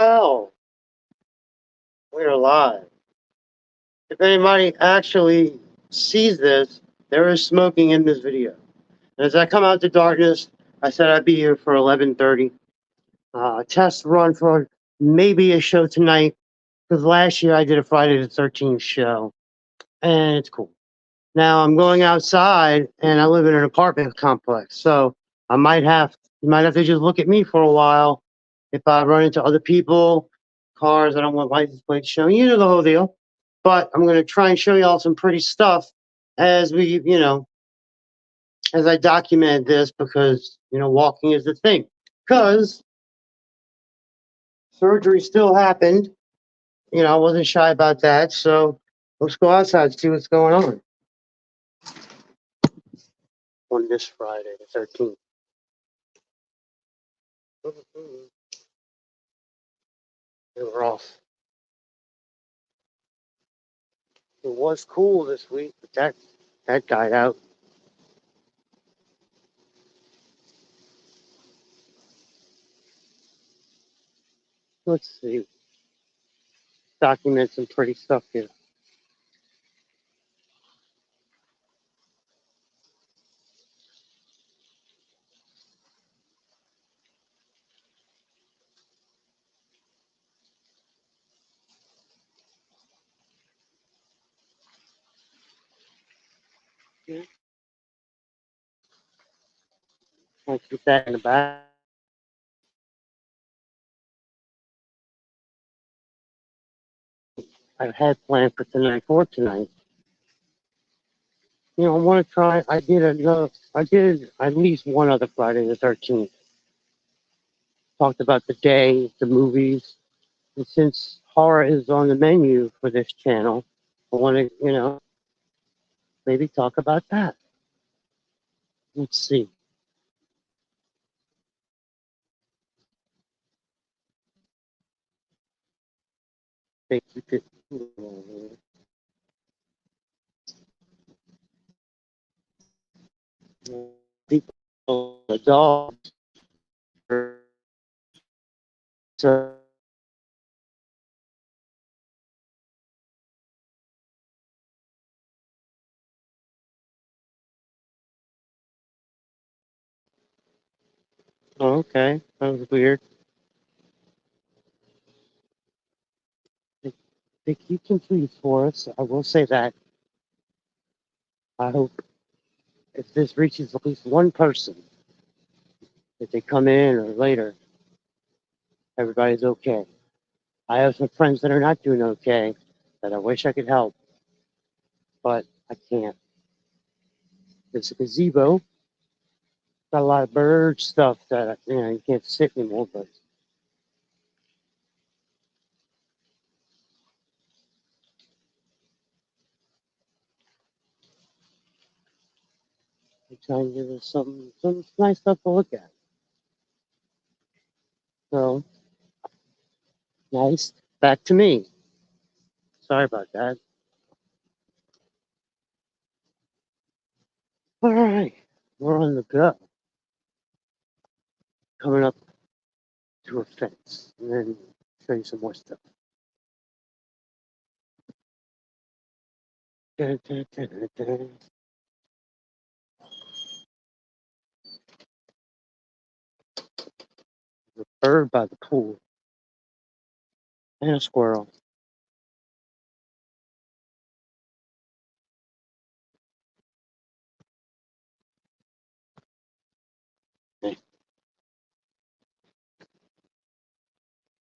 Well, we're live. If anybody actually sees this, there is smoking in this video. And as I come out to darkness, I said I'd be here for 11:30. Test run for maybe a show tonight, because last year I did a Friday the 13th show, and it's cool. Now I'm going outside, and I live in an apartment complex, so you might have to just look at me for a while. If I run into other people, cars, I don't want license plates showing. You know the whole deal. But I'm going to try and show y'all some pretty stuff as as I document this, because walking is the thing. Because surgery still happened. I wasn't shy about that. So let's go outside and see what's going on this Friday, the 13th. They were off. It was cool this week, but that died out. Let's see. Document some pretty stuff here. I'll keep that in the back. I had planned for tonight. I want to try. I did at least one other Friday the 13th. Talked about the day, the movies, and since horror is on the menu for this channel, I want to, maybe talk about that. Let's see. Think you could. People, adults. So, okay, that was weird. They keep some trees for us. I will say that. I hope if this reaches at least one person, if they come in or later, everybody's okay. I have some friends that are not doing okay that I wish I could help, but I can't. There's a gazebo, got a lot of bird stuff that you can't sit anymore, but I'm trying to give us some nice stuff to look at. So nice. Back to me. Sorry about that. All right, we're on the go. Coming up to a fence, and then show you some more stuff. Dun, dun, dun, dun, dun. A bird by the pool and a squirrel. Okay.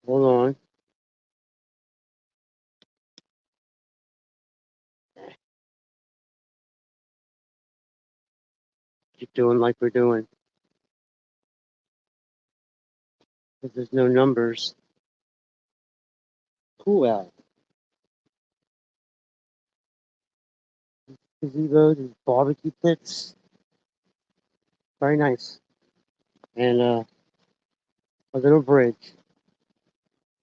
Hold on. Keep doing like we're doing. If there's no numbers. Cool out. Gazebos and barbecue pits. Very nice. And a little bridge.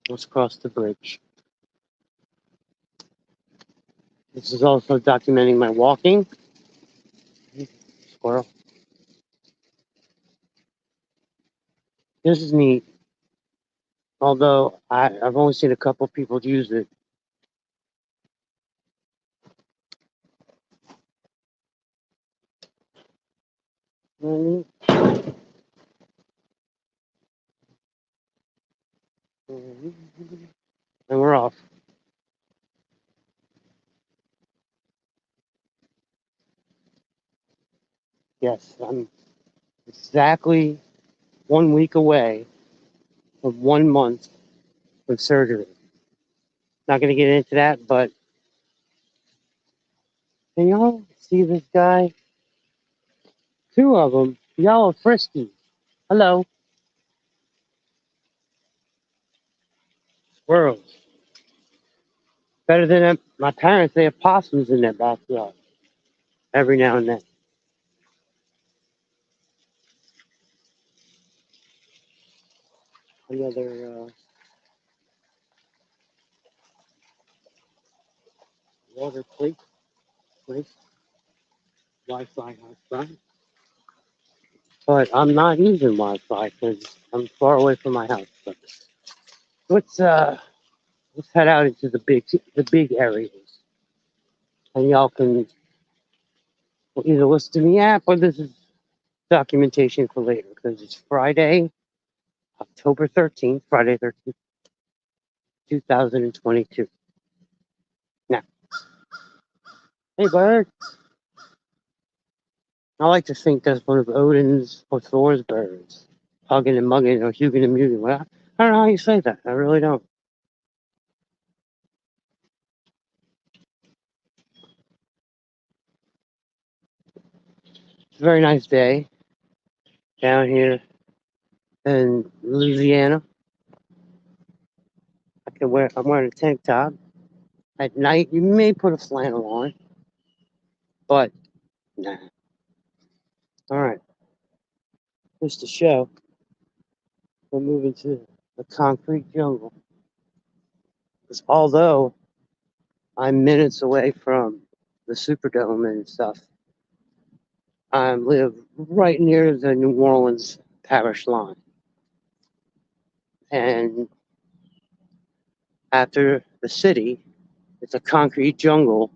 Let's cross the bridge. This is also documenting my walking. Squirrel. This is neat. Although I've only seen a couple people use it. And we're off. Yes, I'm exactly 1 week away from 1 month of surgery. Not going to get into that, but can y'all see this guy? Two of them. Y'all are frisky. Hello. Squirrels. Better than them. My parents, they have possums in their backyard every now and then. Another water plate place. Wi-Fi hotspot. But I'm not using Wi-Fi because I'm far away from my house. But let's let's head out into the big areas, and y'all can either listen to the app or this is documentation for later because it's Friday, October 13th, Friday 13th, 2022. Now, hey bird, I like to think that's one of Odin's or Thor's birds, hugging and mugging or huging and muging. Well, I don't know how you say that. I really don't. It's a very nice day down here in Louisiana. I'm wearing a tank top. At night, you may put a flannel on, but nah. All right, here's the show. We're moving to the concrete jungle. Because although I'm minutes away from the Superdome and stuff, I live right near the New Orleans parish line. And after the city, it's a concrete jungle,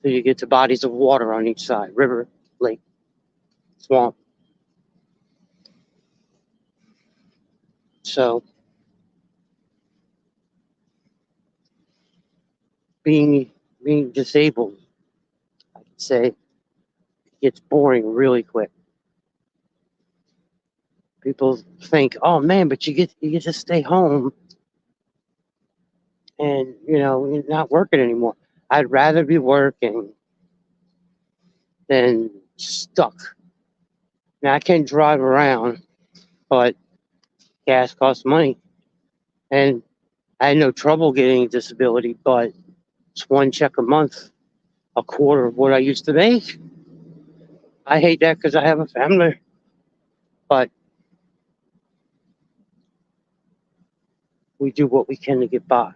so you get to bodies of water on each side, river, lake, swamp. So being disabled, I could say, gets boring really quick. People think, "Oh man, but you get to stay home and you're not working anymore." I'd rather be working than stuck. Now I can drive around, but gas costs money, and I had no trouble getting a disability, but it's one check a month, a quarter of what I used to make. I hate that because I have a family, but we do what we can to get by.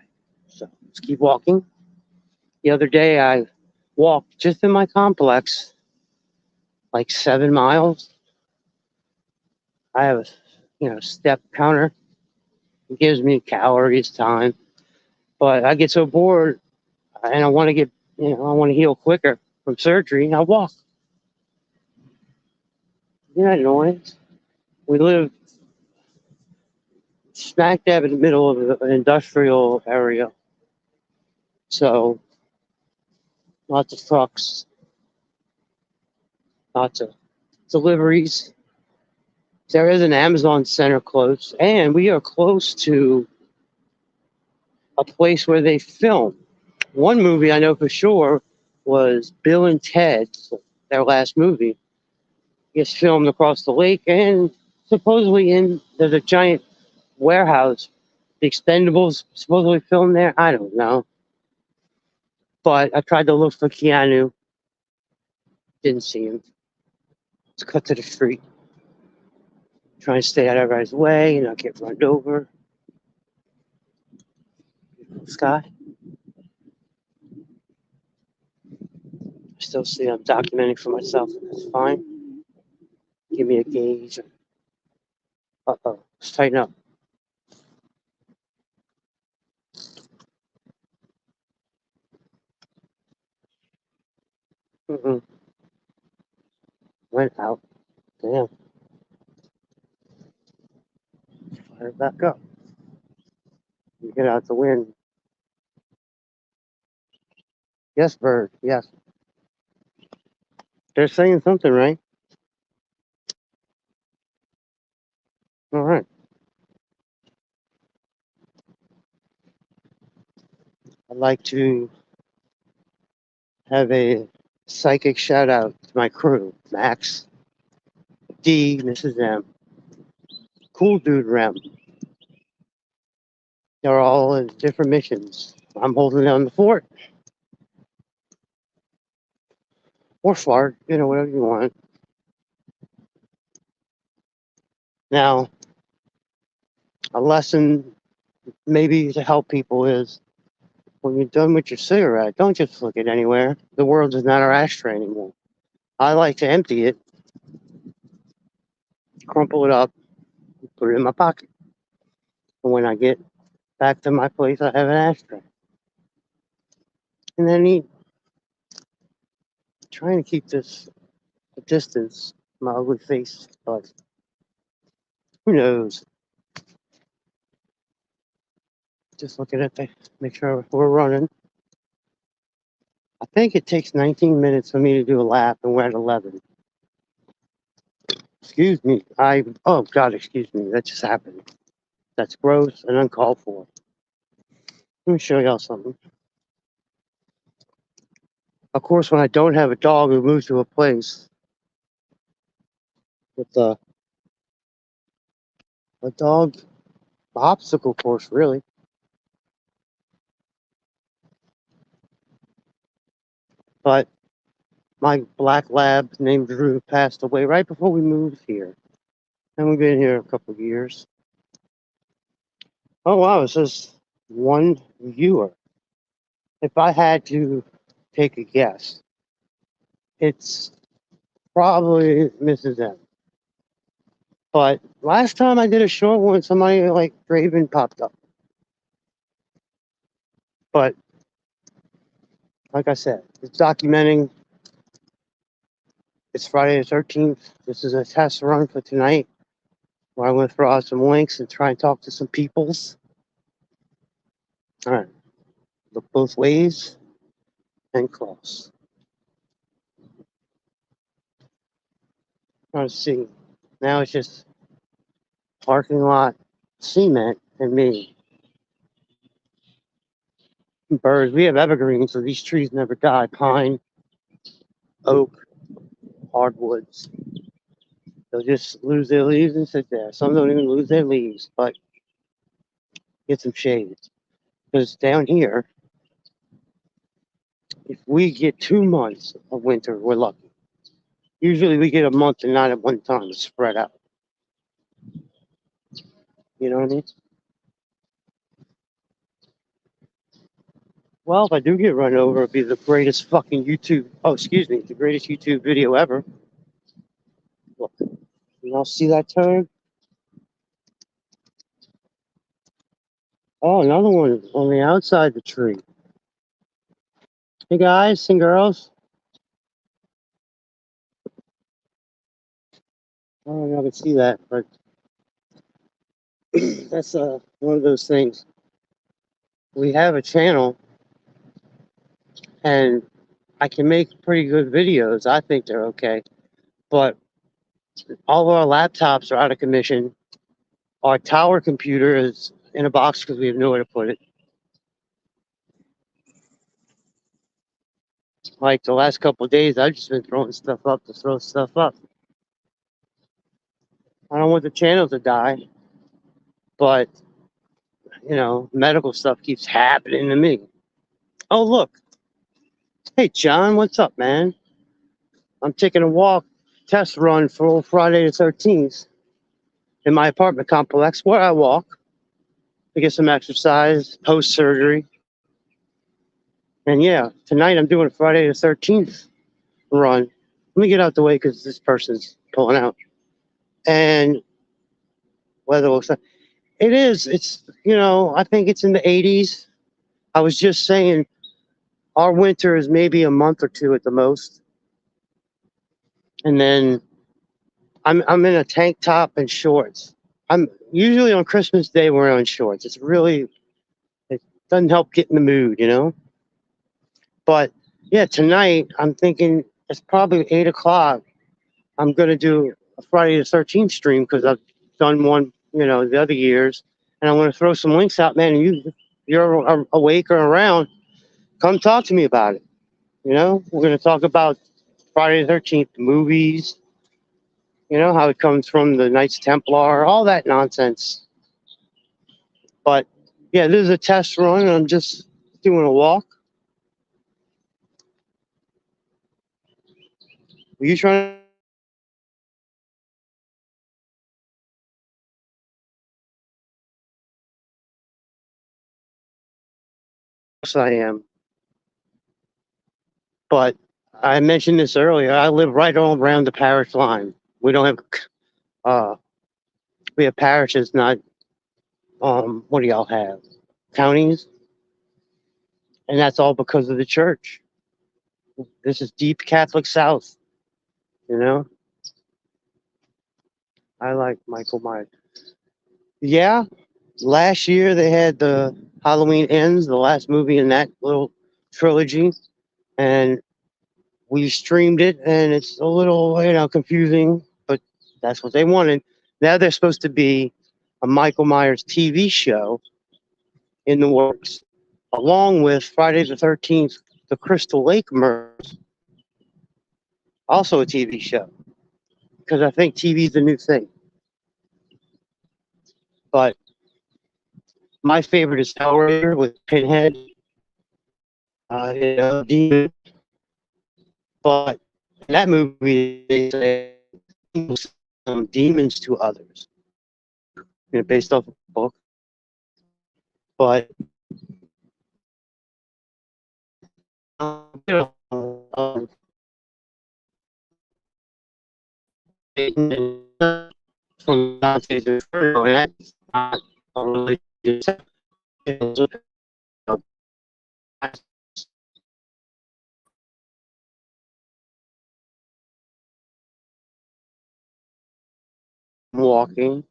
So let's keep walking. The other day I walked just in my complex like 7 miles. I have a step counter. It gives me calories, time, but I get so bored and I want to I want to heal quicker from surgery, and I walk. You're not annoying. We live smack dab in the middle of an industrial area, so lots of trucks, lots of deliveries. There is an Amazon center close, and we are close to a place where they film. One movie I know for sure was Bill and Ted, their last movie. Gets filmed across the lake, and supposedly there's a giant warehouse. The Expendables supposedly filmed there. I don't know, but I tried to look for Keanu, didn't see him. Let's cut to the street. Trying to stay out of everybody's way and not get run over. Sky. I still see I'm documenting for myself. That's fine. Give me a gauge. Uh-oh. Let's tighten up. Mm-mm. Went out. Damn. Fire it back up. You get out the wind. Yes, bird. Yes. They're saying something, right? All right. I'd like to have a psychic shout out to my crew: Max, D, Mrs. M, Cool Dude Rem. They're all in different missions. I'm holding down the fort or fart, whatever you want. Now, a lesson maybe to help people is when you're done with your cigarette, don't just flick it anywhere. The world is not our ashtray anymore. I like to empty it, crumple it up, put it in my pocket. And when I get back to my place, I have an ashtray. And then trying to keep this a distance, my ugly face, but who knows? Just looking at make sure we're running. I think it takes 19 minutes for me to do a lap, and we're at 11. Excuse me. Oh God, excuse me. That just happened. That's gross and uncalled for. Let me show y'all something. Of course, when I don't have a dog who moves to a place with a dog obstacle course, really. But my black lab named Drew passed away right before we moved here. And we've been here a couple of years. Oh wow, it says one viewer. If I had to take a guess, it's probably Mrs. M. But last time I did a short one, somebody like Draven popped up. But like I said, it's documenting. It's Friday the 13th. This is a test run for tonight where I'm going to throw out some links and try and talk to some peoples. All right. Look both ways and cross. Let's see. Now it's just parking lot, cement, and me. Birds. We have evergreens, so these trees never die. Pine, oak, hardwoods. They'll just lose their leaves and sit there. Some don't even lose their leaves, but get some shade. Because down here, if we get 2 months of winter, we're lucky. Usually we get a month and not at one time. It's spread out. You know what I mean? Well, if I do get run over, it'll be the greatest fucking the greatest YouTube video ever. Look, you all see that turn? Oh, another one on the outside the tree. Hey guys and girls. I don't know if I can see that, but that's one of those things. We have a channel, and I can make pretty good videos. I think they're okay, but all of our laptops are out of commission. Our tower computer is in a box because we have nowhere to put it. Like the last couple of days, I've just been throwing stuff up to throw stuff up. I don't want the channel to die, but medical stuff keeps happening to me. Oh, look. Hey, John, what's up, man? I'm taking a walk, test run for Friday the 13th in my apartment complex where I walk to get some exercise post surgery. And yeah, tonight I'm doing a Friday the 13th run. Let me get out the way because this person's pulling out. And weather looks like it's, I think it's in the 80s. I was just saying our winter is maybe a month or two at the most. And then I'm in a tank top and shorts. I'm usually on Christmas Day wearing shorts. It doesn't help get in the mood, you know. But yeah, tonight I'm thinking it's probably 8 o'clock. I'm gonna do a Friday the 13th stream because I've done one, the other years, and I'm gonna throw some links out, man. And you're awake or around, come talk to me about it. We're gonna talk about Friday the 13th movies. How it comes from the Knights Templar, all that nonsense. But yeah, this is a test run. And I'm just doing a walk. Were you trying? Yes, I am. But I mentioned this earlier. I live right all around the parish line. We don't have, uh, we have parishes, not, what do y'all have? Counties. And that's all because of the church. This is deep Catholic South, you know? I like Michael Myers. Yeah, last year they had the Halloween Ends, the last movie in that little trilogy. And we streamed it, and it's a little, confusing, but that's what they wanted. Now there's supposed to be a Michael Myers TV show in the works, along with Friday the 13th, the Crystal Lake Murders, also a TV show, because I think TV is the new thing. But my favorite is Hellraiser with Pinhead, Demon. But in that movie, they say some demons to others, based off a book. But um, from Dante's Inferno, and that's not a religious. Walking.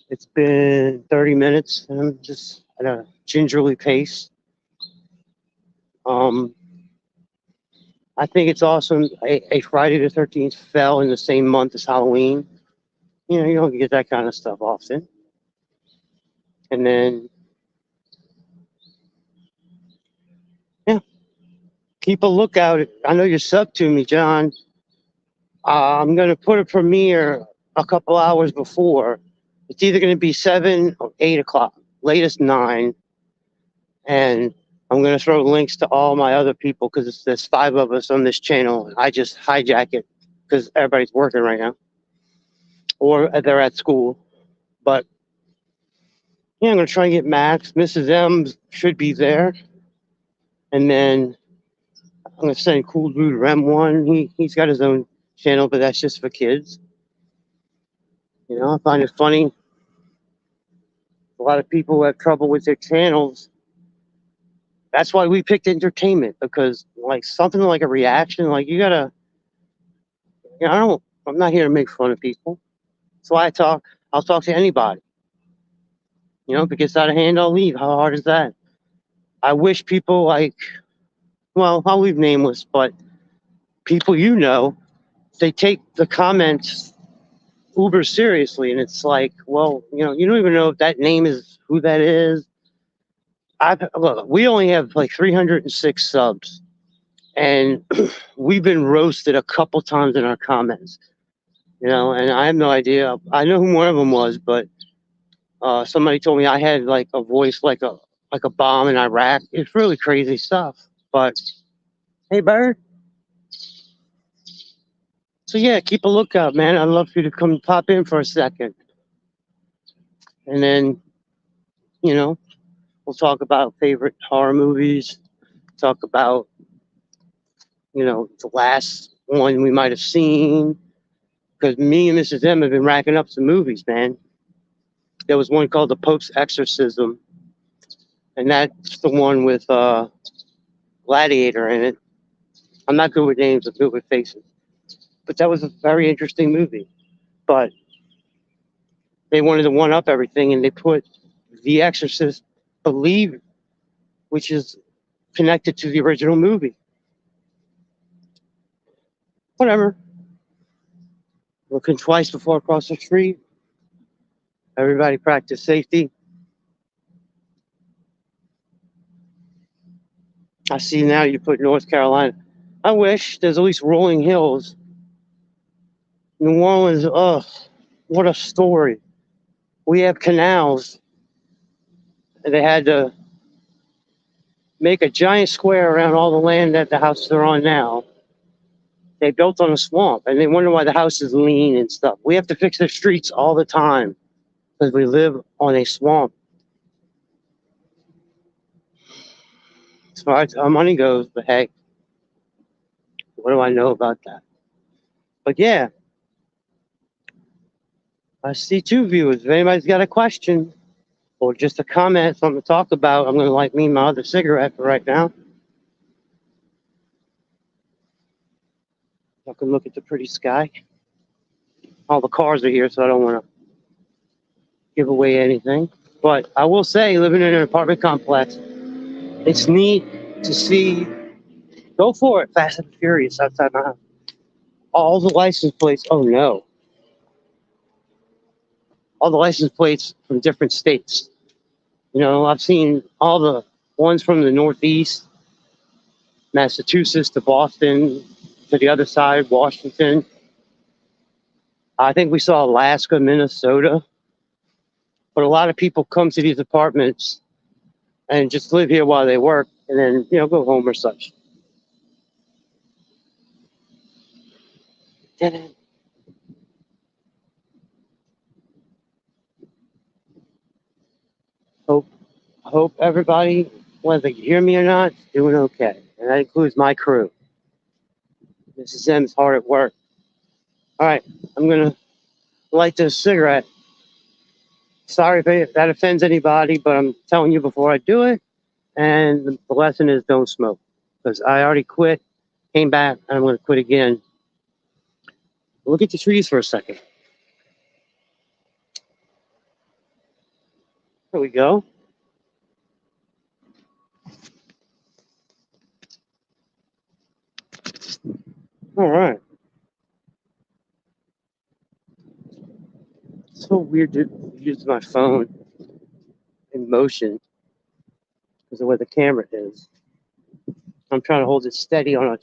It's been 30 minutes, and I'm just at a gingerly pace. Um, I think it's awesome. A Friday the 13th fell in the same month as Halloween. You don't get that kind of stuff often. And then, yeah, keep a lookout. I know you're sub to me, John. I'm going to put a premiere a couple hours before. It's either going to be 7 or 8 o'clock, latest 9. And I'm going to throw links to all my other people because there's 5 of us on this channel. I just hijack it because everybody's working right now or they're at school. But yeah, I'm going to try and get Max. Mrs. M should be there. And then I'm going to send Cool Dude Rem one. He's got his own channel, but that's just for kids. I find it funny. A lot of people have trouble with their channels. That's why we picked entertainment, because like something like a reaction, like you gotta, I'm not here to make fun of people. That's why I'll talk to anybody. If it gets out of hand, I'll leave. How hard is that? I wish people well, I'll leave nameless, but people, they take the comments uber seriously. And it's like, well, you don't even know if that name is who that is. Look, we only have like 306 subs, and we've been roasted a couple times in our comments, and I have no idea. I know who one of them was, but somebody told me I had like a voice like a bomb in Iraq. It's really crazy stuff. But hey, Bird. So yeah, keep a lookout, man. I'd love for you to come pop in for a second, and then we'll talk about favorite horror movies. Talk about the last one we might have seen. Because me and Mrs. M have been racking up some movies, man. There was one called The Pope's Exorcism, and that's the one with Gladiator in it. I'm not good with names, I'm good with faces. But that was a very interesting movie. But they wanted to one up everything, and they put The Exorcist Believe, which is connected to the original movie. Whatever. Looking twice before I cross the street. Everybody practice safety. I see now you put North Carolina. I wish there's at least rolling hills. New Orleans, ugh, what a story. We have canals, and they had to make a giant square around all the land that the houses are on now. They built on a swamp, and they wonder why the house is lean and stuff. We have to fix the streets all the time because we live on a swamp. As far as our money goes, but hey, what do I know about that? But yeah, I see two viewers. If anybody's got a question or just a comment, something to talk about, I'm going to light me my other cigarette for right now. I can look at the pretty sky. All the cars are here, so I don't want to give away anything. But I will say, living in an apartment complex, it's neat to see. Go for it, Fast and Furious outside my house. All the license plates. Oh no! All the license plates from different states. You know, I've seen all the ones from the Northeast, Massachusetts to Boston, to the other side, Washington. I think we saw Alaska, Minnesota. But a lot of people come to these apartments and just live here while they work and then, you know, go home or such. Hope everybody, whether you hear me or not, is doing okay. And that includes my crew. Mrs. M's hard at work. All right, I'm going to light this cigarette. Sorry if that offends anybody, but I'm telling you before I do it. And the lesson is don't smoke. Because I already quit, came back, and I'm going to quit again. Look at the trees for a second. There we go. All right. It's so weird to use my phone in motion because of where the camera is. I'm trying to hold it steady on a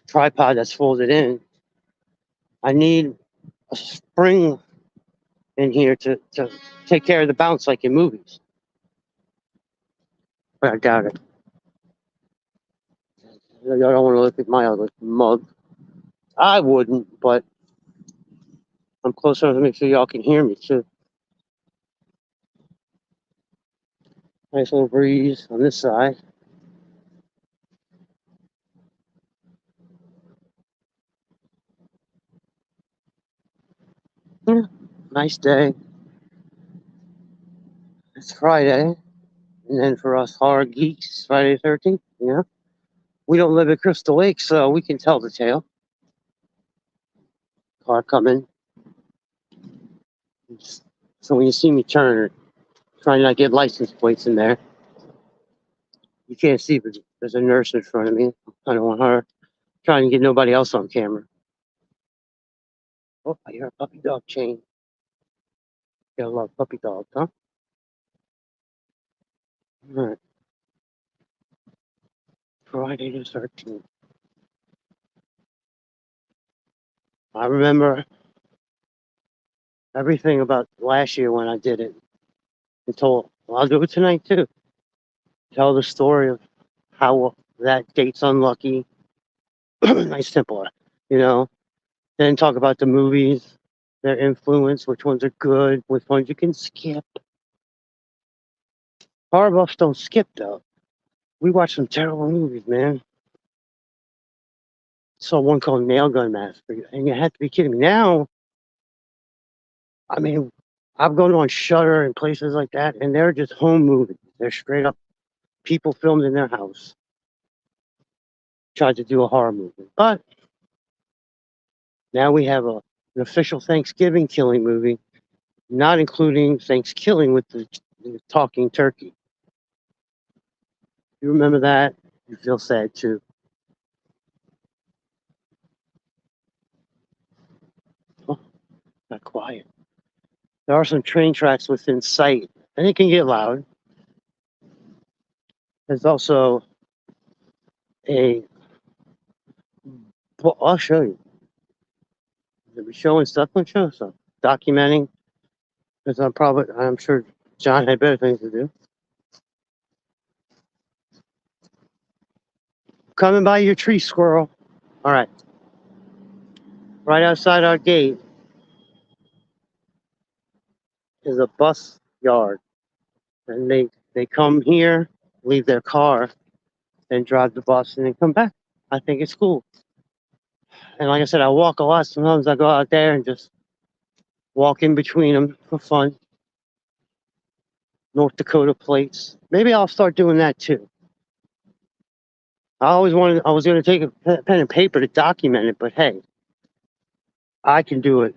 tripod that's folded in. I need a spring in here to take care of the bounce like in movies. But I doubt it. I don't want to look at my other mug. I wouldn't, but I'm close enough to make sure y'all can hear me too. Nice little breeze on this side. Yeah, nice day. It's Friday. And then for us horror geeks, Friday the 13th, you know? We don't live at Crystal Lake, so we can tell the tale. Car coming. So when you see me turn, try not to get license plates in there. You can't see, but there's a nurse in front of me. I don't want her trying to get nobody else on camera. Oh, I hear a puppy dog chain. Got a lot of puppy dogs, huh? All right. Friday the 13th. I remember everything about last year when I did it. Well, I'll do it tonight too. Tell the story of how that date's unlucky. Nice, simple, you know. Then talk about the movies, their influence, which ones are good, which ones you can skip. Horror buffs don't skip though. We watch some terrible movies, man. Saw one called Nail Gun Massacre, and you had to be kidding me. Now, I mean, I've gone on Shudder and places like that, and they're just home movies. They're straight up people filmed in their house. Tried to do a horror movie, but Now we have an official Thanksgiving killing movie, not including Thanksgiving with the talking turkey. You remember that? You feel sad too. Oh, got quiet. There are some train tracks within sight, and it can get loud. There's also a. Well, I'll show you. They'll be showing stuff. I'm showing stuff, documenting. Because I'm sure John had better things to do. Coming by your tree, squirrel. All right. Right outside our gate is a bus yard. And they come here, leave their car, then drive the bus, and then come back. I think it's cool. And like I said, I walk a lot. Sometimes I go out there and just walk in between them for fun. North Dakota plates. Maybe I'll start doing that too. I was going to take a pen and paper to document it, but hey, I can do it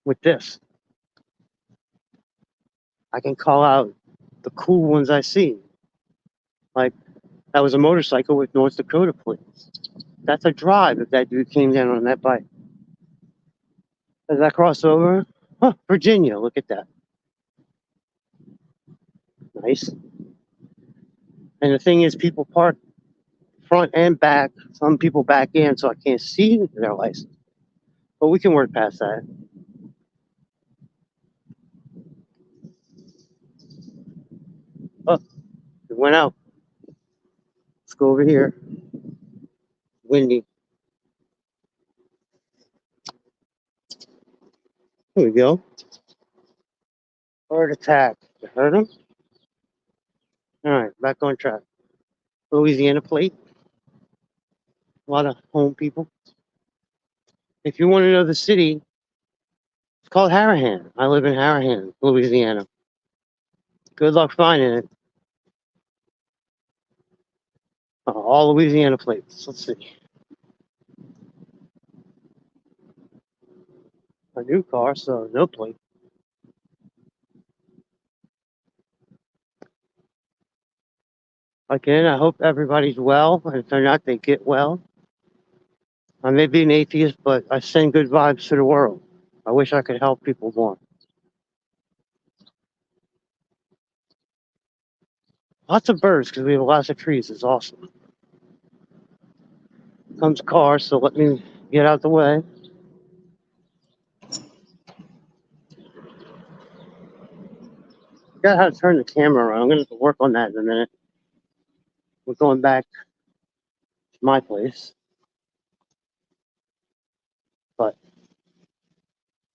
with this. I can call out the cool ones I see. Like, that was a motorcycle with North Dakota plates. That's a drive if that dude came down on that bike. As I cross over, Virginia, look at that. Nice. And the thing is, people park front and back. Some people back in, so I can't see their license. But we can work past that. Oh, it went out. Let's go over here. Windy. Here we go. Bird attack. You heard him? All right, back on track. Louisiana plate. A lot of home people. If you want to know the city, it's called Harahan. I live in Harahan, Louisiana. Good luck finding it. All Louisiana plates. Let's see. A new car, so no plate. Again, I hope everybody's well. And if they're not, they get well. I may be an atheist, but I send good vibes to the world. I wish I could help people more. Lots of birds because we have lots of trees. It's awesome. Comes a car, so let me get out the way. Got how to turn the camera around. I'm going to have to work on that in a minute. We're going back to my place, but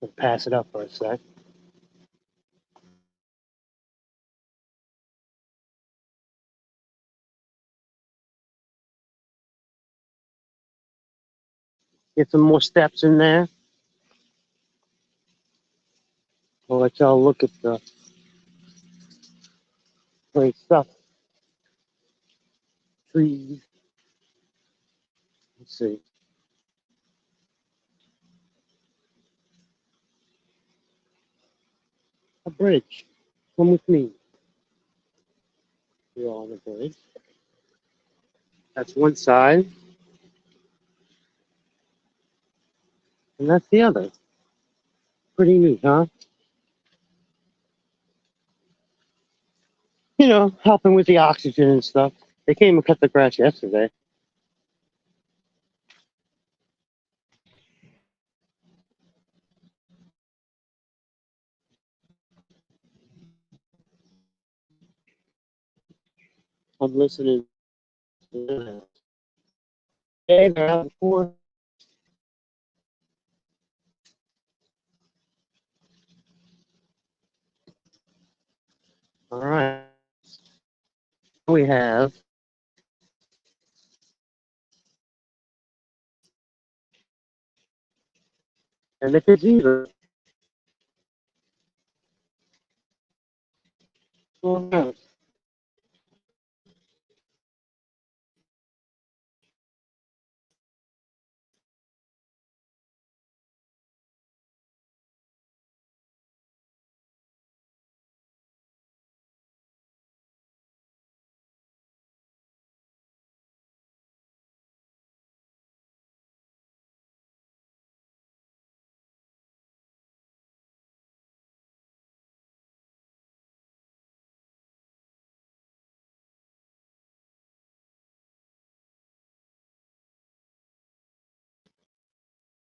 I'll pass it up for a sec. Get some more steps in there. I'll let y'all look at the great stuff. Trees. Let's see. A bridge. Come with me. We're on the bridge. That's one side. And that's the other. Pretty neat, huh? You know, helping with the oxygen and stuff. They came and cut the grass yesterday. I'm listening to that. Hey, they're out before. All right. We have and the gazebo. Oh,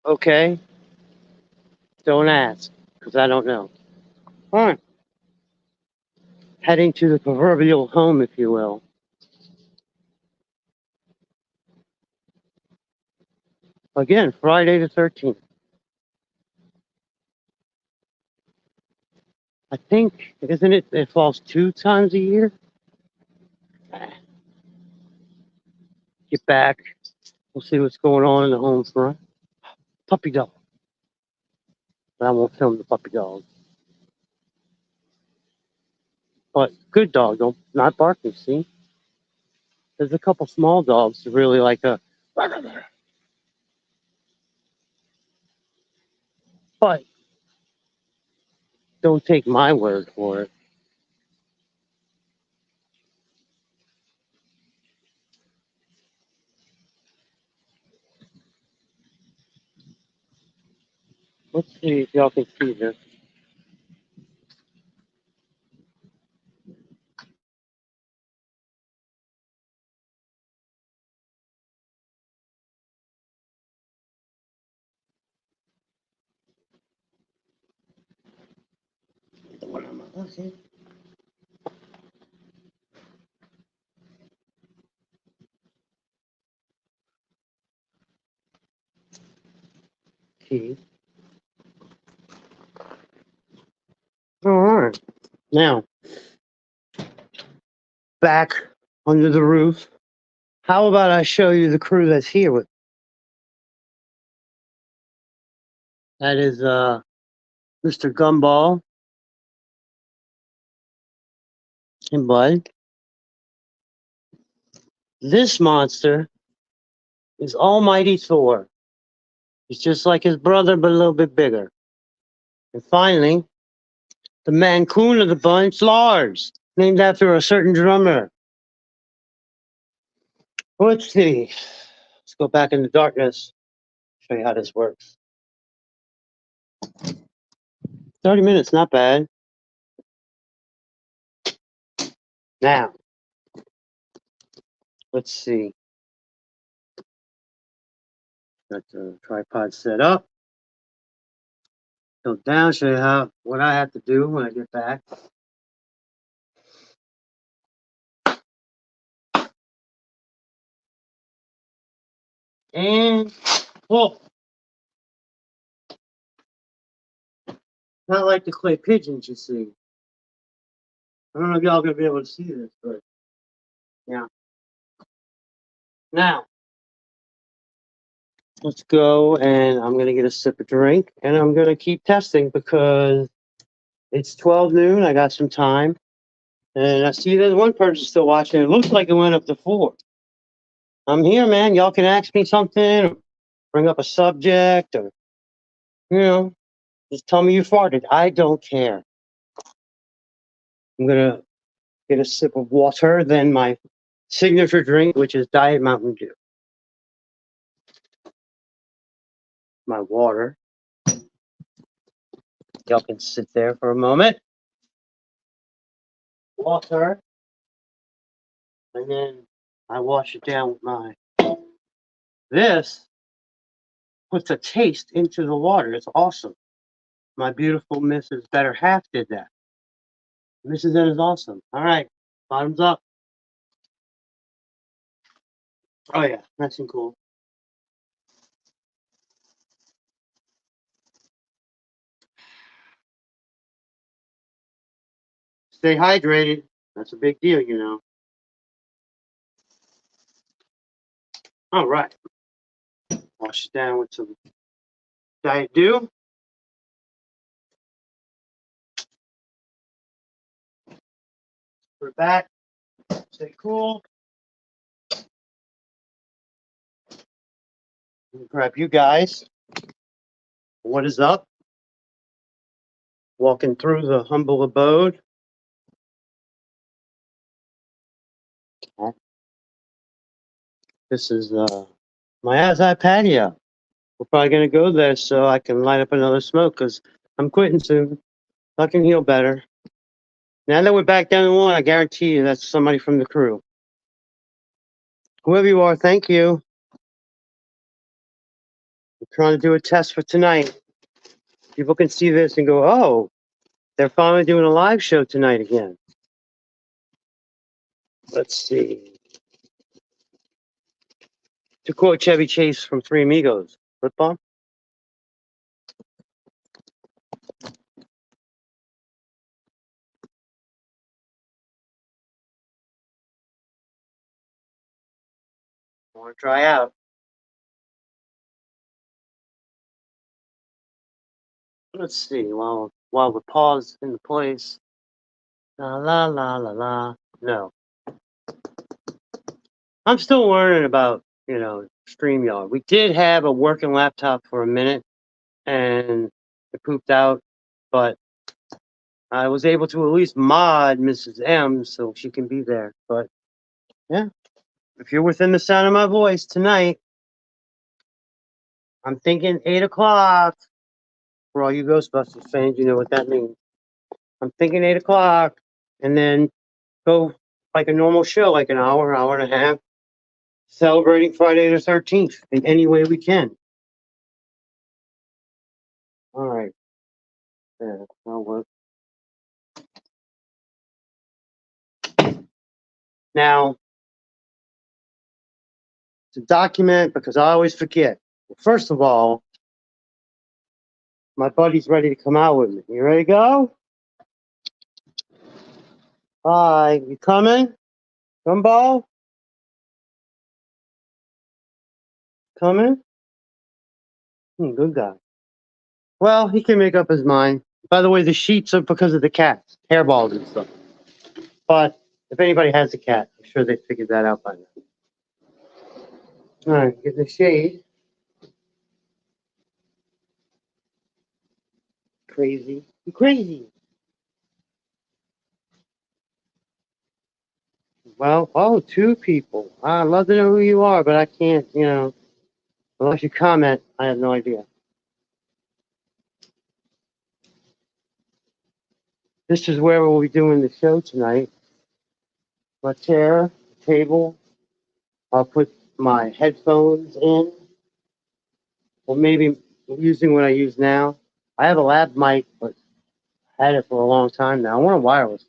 Okay? Don't ask, because I don't know. All right. Heading to the proverbial home, if you will. Again, Friday the 13th. I think, isn't it? It falls 2 times a year. Get back. We'll see what's going on in the home front. Puppy dog. But I won't film the puppy dog. But good dog, though. Not barking, see? There's a couple small dogs that really like a. But don't take my word for it. Let's see if y'all can see this. The one on my left hand. Key. All right. Now, back under the roof. How about I show you the crew that's here with? That is Mr. Gumball and Bud. This monster is Almighty Thor. He's just like his brother, but a little bit bigger. And finally, the Mancoon of the bunch, Lars, named after a certain drummer. Let's see. Let's go back in the darkness. Show you how this works. 30 minutes, not bad. Now, let's see. Got the tripod set up. Go down, show you what I have to do when I get back. And pull. Not like the clay pigeons, you see. I don't know if y'all gonna be able to see this, but yeah. Now, let's go, and I'm gonna get a sip of drink, and I'm gonna keep testing because it's 12 noon. I got some time, and I see there's one person still watching. It looks like it went up to 4. I'm here, man. Y'all can ask me something, or bring up a subject, or just tell me you farted. I don't care. I'm gonna get a sip of water, then my signature drink, which is Diet Mountain Dew. My water. Y'all can sit there for a moment. Water. And then I wash it down with my. This puts a taste into the water. It's awesome. My beautiful Mrs. Better Half did that. Mrs. N is awesome. All right. Bottoms up. Oh, yeah. Nice and cool. Stay hydrated. That's a big deal, you know. All right. Wash it down with some Diet Dew. Put it back. Stay cool. Grab you guys. What is up? Walking through the humble abode. This is my outside patio. We're probably going to go there so I can light up another smoke because I'm quitting soon. I can heal better. Now that we're back down to 1, I guarantee you that's somebody from the crew. Whoever you are, thank you. I'm trying to do a test for tonight. People can see this and go, oh, they're finally doing a live show tonight again. Let's see. To quote Chevy Chase from Three Amigos, Flip Bomb. I want to try out. Let's see. While we pause in the place. La la la la la. No. I'm still learning about, StreamYard. We did have a working laptop for a minute and it pooped out, but I was able to at least mod Mrs. M so she can be there. But yeah, if you're within the sound of my voice tonight, I'm thinking 8 o'clock. For all you Ghostbusters fans, you know what that means. I'm thinking 8 o'clock and then go like a normal show, like an hour and a half, celebrating Friday the 13th in any way we can. All right. Yeah, that'll work. Now, to document, because I always forget. First of all, my buddy's ready to come out with me. You ready to go? Hi, you coming? Gumball? Coming? Good guy. Well, he can make up his mind. By the way, the sheets are because of the cats, hairballs and stuff. But if anybody has a cat, I'm sure they figured that out by now. All right, get the shade. Crazy. You crazy. Well, oh, 2 people. I'd love to know who you are, but I can't, unless you comment, I have no idea. This is where we'll be doing the show tonight. My chair, table. I'll put my headphones in, or maybe using what I use now. I have a lab mic, but I had it for a long time now. I want a wireless.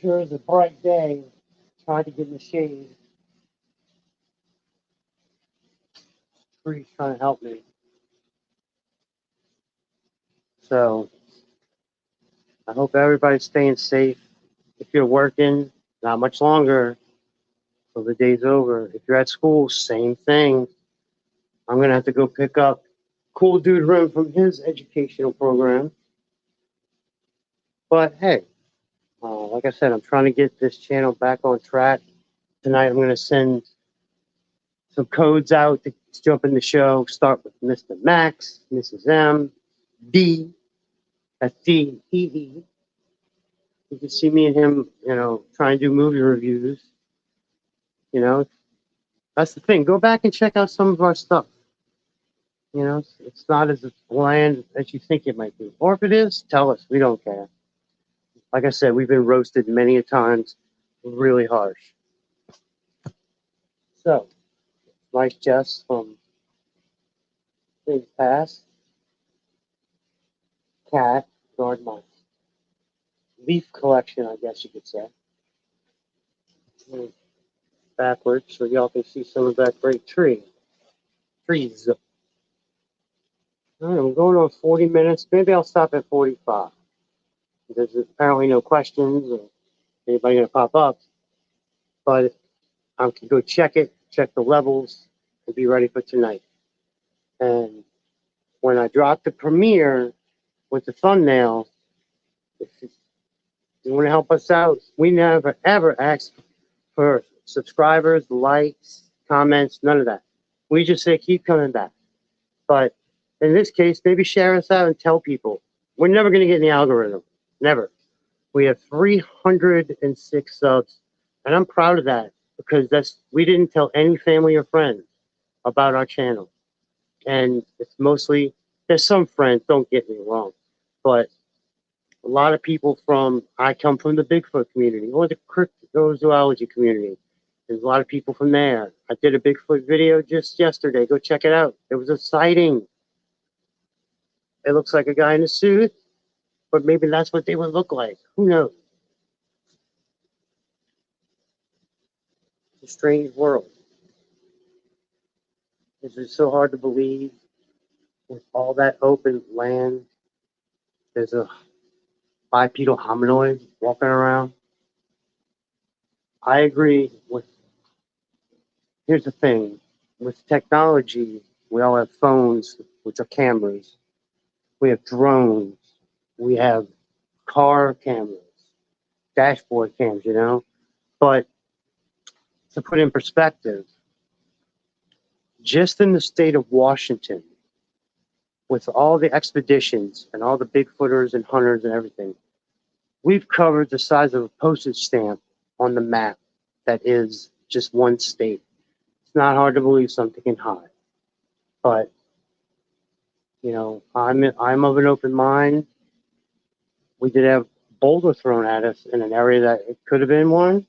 Sure is a bright day. Tried to get in the shade. Tree's trying to help me. So I hope everybody's staying safe. If you're working, not much longer till the day's over. If you're at school, same thing. I'm gonna have to go pick up Cool Dude Rim from his educational program. But hey, like I said, I'm trying to get this channel back on track. Tonight I'm going to send some codes out to jump in the show. Start with Mr. Max, Mrs. M, D, that's D-E-E. You can see me and him, try and do movie reviews. That's the thing. Go back and check out some of our stuff. It's not as bland as you think it might be. Or if it is, tell us. We don't care. Like I said, we've been roasted many a times, really harsh. So, like Jess from Things Past, cat, guard my leaf collection, I guess you could say. Backwards so y'all can see some of that great trees. All right, I'm going on 40 minutes. Maybe I'll stop at 45. There's apparently no questions or anybody going to pop up. But I can go check the levels, and be ready for tonight. And when I drop the premiere with the thumbnail, if you want to help us out, we never ever ask for subscribers, likes, comments, none of that. We just say keep coming back. But in this case, maybe share us out and tell people. We're never going to get in the algorithm. Never. We have 306 subs, and I'm proud of that because we didn't tell any family or friends about our channel. And it's mostly, there's some friends, don't get me wrong, but a lot of people I come from the Bigfoot community or the cryptozoology community. There's a lot of people from there. I did a Bigfoot video just yesterday. Go check it out. There was a sighting. It looks like a guy in a suit, but maybe that's what they would look like. Who knows? It's a strange world. This is so hard to believe. With all that open land, there's a bipedal hominoid walking around. I agree with, here's the thing, with technology, we all have phones, which are cameras. We have drones. We have car cameras, dashboard cams, you know? But to put in perspective, just in the state of Washington, with all the expeditions and all the Bigfooters and hunters and everything, we've covered the size of a postage stamp on the map that is just one state. It's not hard to believe something can hide. But, you know, I'm of an open mind. We did have boulder thrown at us in an area that it could have been one.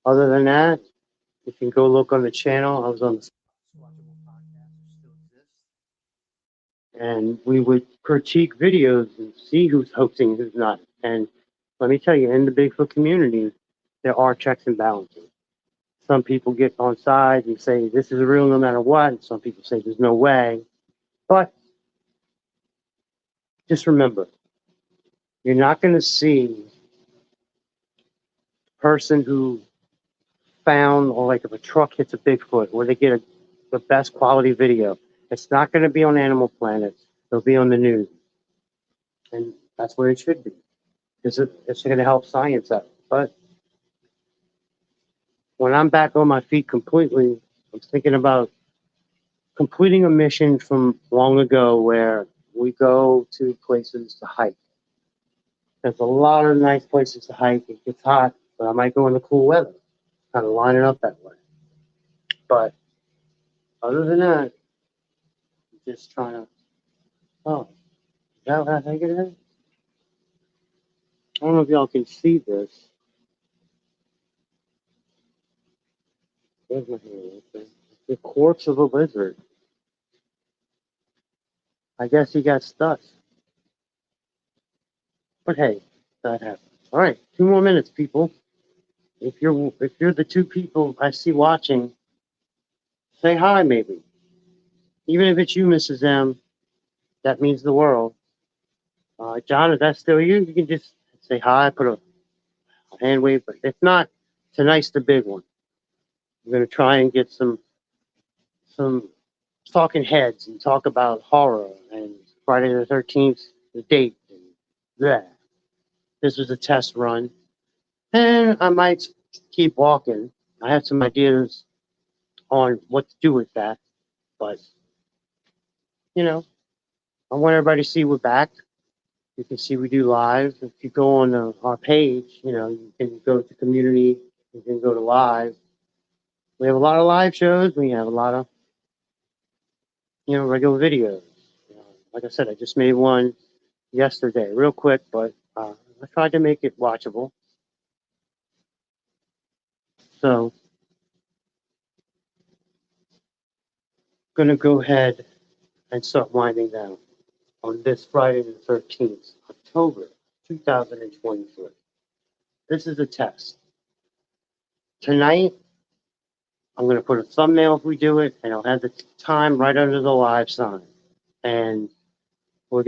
Other than that, you can go look on the channel. I was on the Watchable podcast, which still exists. And we would critique videos and see who's hoaxing, who's not. And let me tell you, in the Bigfoot community, there are checks and balances. Some people get on sides and say this is real no matter what. And some people say there's no way. But just remember, you're not going to see a person who found, or like if a truck hits a Bigfoot, or they get the best quality video. It's not going to be on Animal Planet. It'll be on the news. And that's where it should be. It's going to help science out. But when I'm back on my feet completely, I'm thinking about completing a mission from long ago where we go to places to hike. There's a lot of nice places to hike. It gets hot, but I might go in the cool weather. Kind of line it up that way. But other than that, I'm just trying to, oh, is that what I think it is? I don't know if y'all can see this. Where's my hand? The corpse of a lizard. I guess he got stuck. But hey, that happens. All right, 2 more minutes, people. If you're the 2 people I see watching, say hi maybe. Even if it's you, Mrs. M, that means the world. John, if that's still you, you can just say hi, put a hand wave. But if not, tonight's the big one. We're gonna try and get some talking heads and talk about horror and Friday the 13th, the date, and that. This was a test run, and I might keep walking. I have some ideas on what to do with that, but you know, I want everybody to see we're back. You can see we do live. If you go on our page, you know, you can go to community, you can go to live. We have a lot of live shows. We have a lot of, you know, regular videos. Like I said, I just made one yesterday, real quick, but I tried to make it watchable. So, gonna go ahead and start winding down on this Friday the 13th, October 2023. This is a test. Tonight, I'm going to put a thumbnail if we do it, and I'll have the time right under the live sign. And we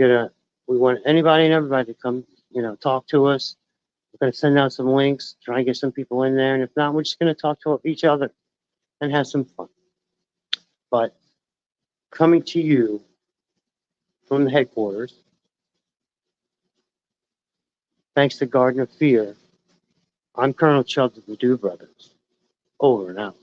want anybody and everybody to come, you know, talk to us. We're going to send out some links, try and get some people in there. And if not, we're just going to talk to each other and have some fun. But coming to you from the headquarters, thanks to Garden of Fear, I'm Colonel Chubb of the Dew Brothers. Over and out.